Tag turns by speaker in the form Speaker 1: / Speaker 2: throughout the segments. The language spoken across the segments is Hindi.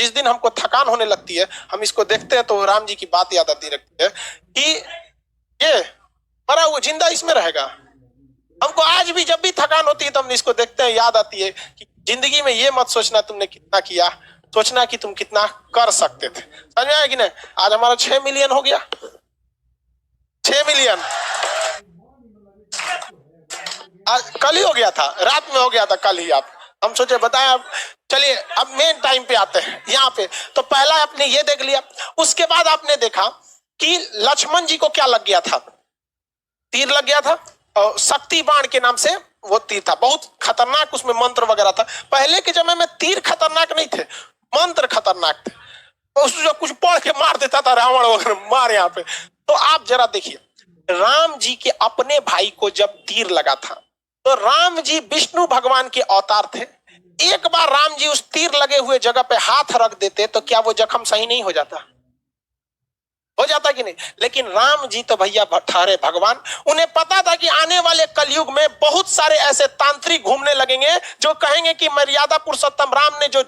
Speaker 1: जिस दिन हमको थकान होने लगती है, हम इसको देखते हैं तो राम जी की बात याद आती रहती है कि ये मरा वो जिंदा इसमें रहेगा। हमको आज भी जब भी थकान होती है तो हम इसको देखते हैं, याद आती है कि जिंदगी में ये मत सोचना तुमने कितना किया, सोचना कि तुम कितना कर सकते थे। समझ में आया कि नहीं? आज हमारा 6 मिलियन हो गया, 6 मिलियन आज कल ही हो गया था, रात में हो गया था कल ही। आप हम सोचे बताएं अब। चलिए अब मेन टाइम पे आते हैं यहाँ पे। तो पहला आपने ये देख लिया, उसके बाद आपने देखा कि लक्ष्मण जी को क्या लग गया था, तीर लग गया था, और शक्ति बाण के नाम से वो तीर था, बहुत खतरनाक, उसमें मंत्र वगैरह था। पहले के समय में तीर खतरनाक नहीं थे, मंत्र खतरनाक थे। उसको कुछ पढ़ के मार देता था रावण वगैरह, मार यहाँ पे। तो आप जरा देखिए, राम जी के अपने भाई को जब तीर लगा था तो राम जी विष्णु भगवान के अवतार थे। एक बार राम जी उस तीर लगे हुए जगह पे हाथ रख देते तो क्या वो जख्म सही नहीं हो जाता? हो जाता कि नहीं? लेकिन राम जी तो भैया ठहरे भगवान, उन्हें पता था कि आने वाले कलयुग में बहुत सारे ऐसे तांत्रिक घूमने लगेंगे जो कहेंगे कि मर्यादा पुरुषोत्तम राम ने जो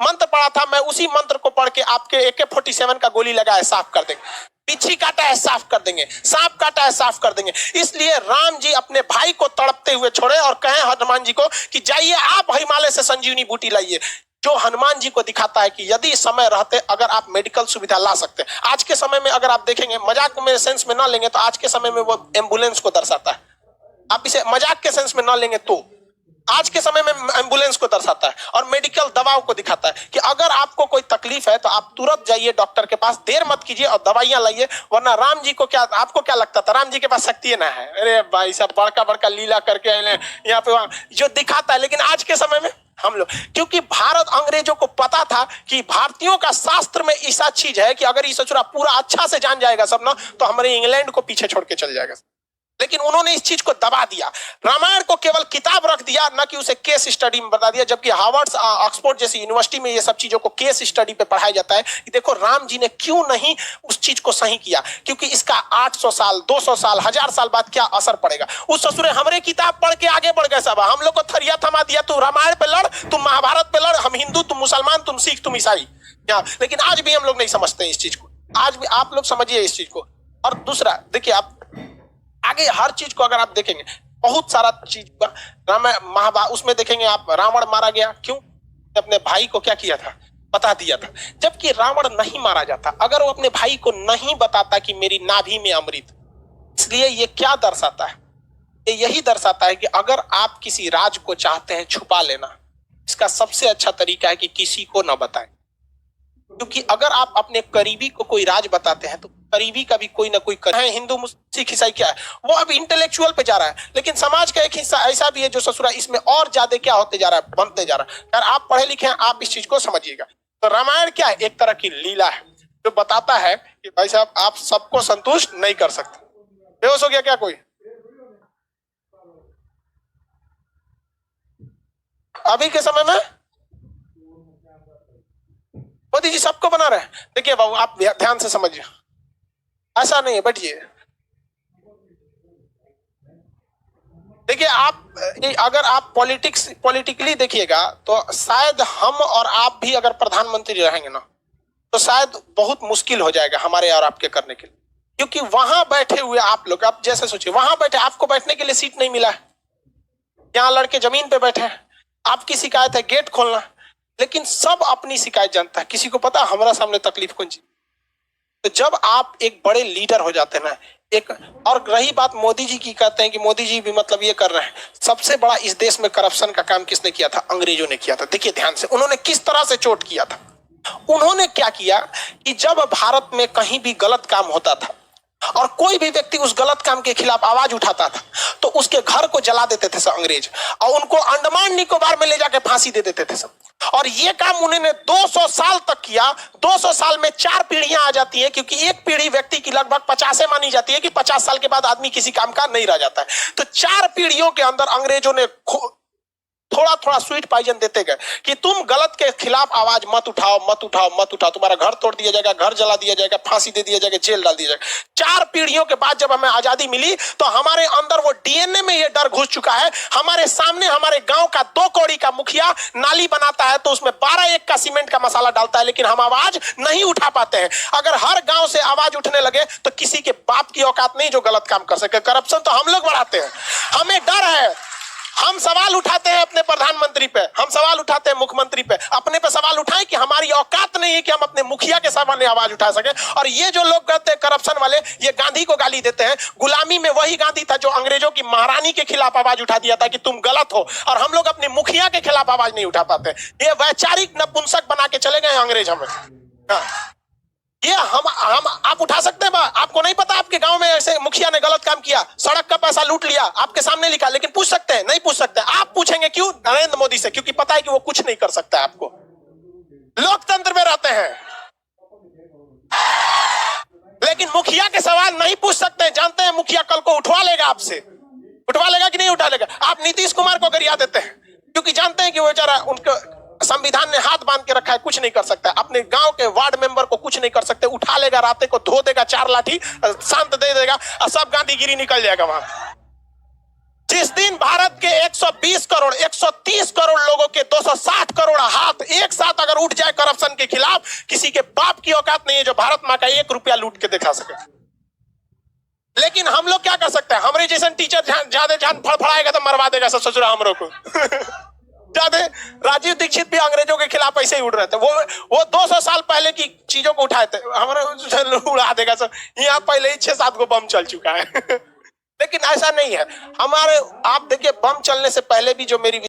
Speaker 1: मंत्र पढ़ा था, मैं उसी मंत्र को पढ़ के आपके AK-47 का गोली लगाया साफ कर देंगे, बिच्छी काटा है साफ कर देंगे, सांप काटा है साफ कर देंगे। इसलिए राम जी अपने भाई को तड़पते हुए छोड़े और कहे हनुमान जी को कि जाइए आप हिमालय से संजीवनी बूटी लाइए, जो हनुमान जी को दिखाता है कि यदि समय रहते अगर आप मेडिकल सुविधा ला सकते हैं। आज के समय में अगर आप देखेंगे, मजाक में सेंस में ना लेंगे तो आज के समय में वो एम्बुलेंस को दर्शाता है। आप इसे मजाक के सेंस में ना लेंगे तो आज के समय में एम्बुलेंस को दर्शाता है और मेडिकल दवाओं को दिखाता है कि अगर आपको कोई तकलीफ है तो आप तुरंत जाइए डॉक्टर के पास, देर मत कीजिए और दवाइयां लाइए। वरना राम जी को क्या, आपको क्या लगता था राम जी के पास शक्ति ना है? अरे भाई साहब, बड़का बड़का लीला करके यहाँ पे वहां जो दिखाता है। लेकिन आज के समय में हम लोग, क्योंकि भारत अंग्रेजों को पता था कि भारतीयों का शास्त्र में ऐसा चीज है कि अगर ये सचुरा पूरा अच्छा से जान जाएगा सब ना, तो हमारे इंग्लैंड को पीछे छोड़ के चल जाएगा। लेकिन उन्होंने इस चीज को दबा दिया, रामायण को केवल किताब रख दिया, ना कि उसे केस स्टडी में बता दिया। जबकि हार्वर्ड ऑक्सफोर्ड जैसी यूनिवर्सिटी में ये सब चीजों को केस स्टडी पे पढ़ाया जाता है कि देखो राम जी ने क्यों नहीं उस चीज को सही किया, क्योंकि इसका 800 साल 200 साल 1000 साल बाद क्या असर पड़ेगा। उस ससुरे हमरे किताब पढ़ के आगे बढ़ गए सब, हम लोग को थरिया थमा दिया, तू रामायण पे लड़, तुम महाभारत पे लड़, हम हिंदू तुम मुसलमान, तुम सिख तुम ईसाई। लेकिन आज भी हम लोग नहीं समझते इस चीज को, आज भी आप लोग समझिए इस चीज को। और दूसरा देखिए, आप आगे हर चीज को अगर आप देखेंगे, बहुत सारा चीज रामायण महाभारत उसमें देखेंगे आप, रावण मारा गया क्यों? अपने भाई को क्या किया था, बता दिया था। जबकि रावण नहीं मारा जाता अगर वो अपने भाई को नहीं बताता कि मेरी नाभि में अमृत। इसलिए ये क्या दर्शाता है? ये यही दर्शाता है कि अगर आप किसी राज को चाहते हैं छुपा लेना, इसका सबसे अच्छा तरीका है कि किसी को ना बताएं। क्योंकि अगर आप अपने करीबी को कोई राज बताते हैं तो करीबी का भी कोई ना कोई है। हिंदू सिख ईसाई क्या है, वो अब इंटेलेक्चुअल पे जा रहा है, लेकिन समाज का एक हिस्सा ऐसा भी है जो ससुरा इसमें और ज्यादा क्या होते जा रहा है, बनते जा रहा है। यार आप पढ़े लिखे हैं, आप इस चीज को समझिएगा। तो रामायण क्या है? एक तरह की लीला है जो बताता है कि भाई साहब आप सबको संतुष्ट नहीं कर सकते। बेहोश हो गया क्या कोई? अभी के समय में मोदी जी सबको बना रहे हैं। देखिए बाबू, आप ध्यान से समझिए, ऐसा नहीं है, बैठिए। देखिए आप, अगर आप पॉलिटिकली देखिएगा तो शायद हम और आप भी अगर प्रधानमंत्री रहेंगे ना, तो शायद बहुत मुश्किल हो जाएगा हमारे और आपके करने के लिए। क्योंकि वहां बैठे हुए आप लोग, आप जैसे सोचिए, वहां बैठे आपको बैठने के लिए सीट नहीं मिला है, यहाँ लड़के जमीन पे बैठे हैं, आपकी शिकायत है गेट खोलना, लेकिन सब अपनी शिकायत जानता है। किसी को पता हमारा सामने तकलीफ कौन सी? तो जब आप एक बड़े लीडर हो जाते हैं ना, एक और रही बात मोदी जी की, कहते हैं कि मोदी जी भी मतलब ये कर रहे हैं। सबसे बड़ा इस देश में करप्शन का काम किसने किया था? अंग्रेजों ने किया था। देखिए ध्यान से, उन्होंने किस तरह से चोट किया था। उन्होंने क्या किया कि जब भारत में कहीं भी गलत काम होता था और कोई भी व्यक्ति उस गलत काम के खिलाफ आवाज उठाता था तो उसके घर को जला देते थे सब अंग्रेज, और उनको अंडमान निकोबार में ले जाके फांसी दे देते थे सब। और ये काम उन्होंने 200 साल तक किया। 200 साल में 4 पीढ़ियां आ जाती है, क्योंकि एक पीढ़ी व्यक्ति की लगभग 50 मानी जाती है कि 50 साल के बाद आदमी किसी काम का नहीं रह जाता है। तो 4 पीढ़ियों के अंदर अंग्रेजों ने थोड़ा थोड़ा स्वीट पॉइजन देते गए कि तुम गलत के खिलाफ आवाज मत उठाओ, मत उठाओ, मत उठाओ, तुम्हारा घर तोड़ दिया जाएगा, घर जला दिया जाएगा, फांसी दे दिया जाएगा, जेल डाल दिया जाएगा। 4 पीढ़ियों के बाद जब हमें आजादी मिली तो हमारे अंदर वो डीएनए में ये डर घुस चुका है। हमारे सामने हमारे गांव का 2 कौड़ी का मुखिया नाली बनाता है तो उसमें 12 का सीमेंट का मसाला डालता है, लेकिन हम आवाज नहीं उठा पाते हैं। अगर हर गांव से आवाज उठने लगे तो किसी के बाप की औकात नहीं जो गलत काम कर सके। करप्शन तो हम लोग बढ़ाते हैं, हमें डर है। हम सवाल उठाते हैं अपने प्रधानमंत्री पे, हम सवाल उठाते हैं मुख्यमंत्री पे, अपने पे सवाल उठाएं कि हमारी औकात नहीं है कि हम अपने मुखिया के सामने आवाज उठा सके। और ये जो लोग कहते हैं करप्शन वाले, ये गांधी को गाली देते हैं। गुलामी में वही गांधी था जो अंग्रेजों की महारानी के खिलाफ आवाज उठा दिया था कि तुम गलत हो, और हम लोग अपने मुखिया के खिलाफ आवाज नहीं उठा पाते। ये वैचारिक नपुंसक बना के चले गए अंग्रेज हमें। ये हम आप उठा सकते हैं? आपको नहीं पता आपके गांव में ऐसे मुखिया ने गलत काम किया, सड़क का पैसा लूट लिया, आपके सामने लिखा, लेकिन पूछ सकते हैं? नहीं पूछ सकते। आप पूछेंगे क्यों? नरेंद्र मोदी से, क्योंकि पता है कि वो कुछ नहीं कर सकता है। आपको लोकतंत्र में रहते हैं, लेकिन मुखिया के सवाल नहीं पूछ सकते। जानते हैं मुखिया कल को उठवा लेगा आपसे, उठवा लेगा कि नहीं उठा लेगा? आप नीतीश कुमार को गरिया देते हैं क्योंकि जानते हैं कि वो बेचारा, उनके संविधान ने हाथ बांध के रखा है, कुछ नहीं कर सकता। अपने गांव के वार्ड मेंबर को कुछ नहीं कर सकते। उठा लेगा, राते को धो देगा 4 लाठी, शांत दे देगा और सब गांधीगिरी निकल जाएगा वहां। जिस दिन भारत के 120 करोड़ 130 करोड़ लोगों के 260 करोड़ हाथ एक साथ अगर उठ जाए करप्शन के खिलाफ, किसी के बाप की औकात नहीं है जो भारत मां का 1 रुपया लूट के दिखा सके। लेकिन हम लोग क्या कर सकते हैं? हमारे जैसे टीचर ज्यादा जान फड़फड़ाएगा तो मरवा देगा सब ससुरा हमरों को। राजीव दीक्षित भी अंग्रेजों के खिलाफ ऐसे ही उड़ रहे थे। वो 200 साल पहले की चीजों को उठाए थे, हमारे उड़ा देगा सब। यहाँ पहले ही 6-7 गो बम चल चुका है। लेकिन ऐसा नहीं है हमारे। आप देखिए, बम चलने से पहले भी जो मेरी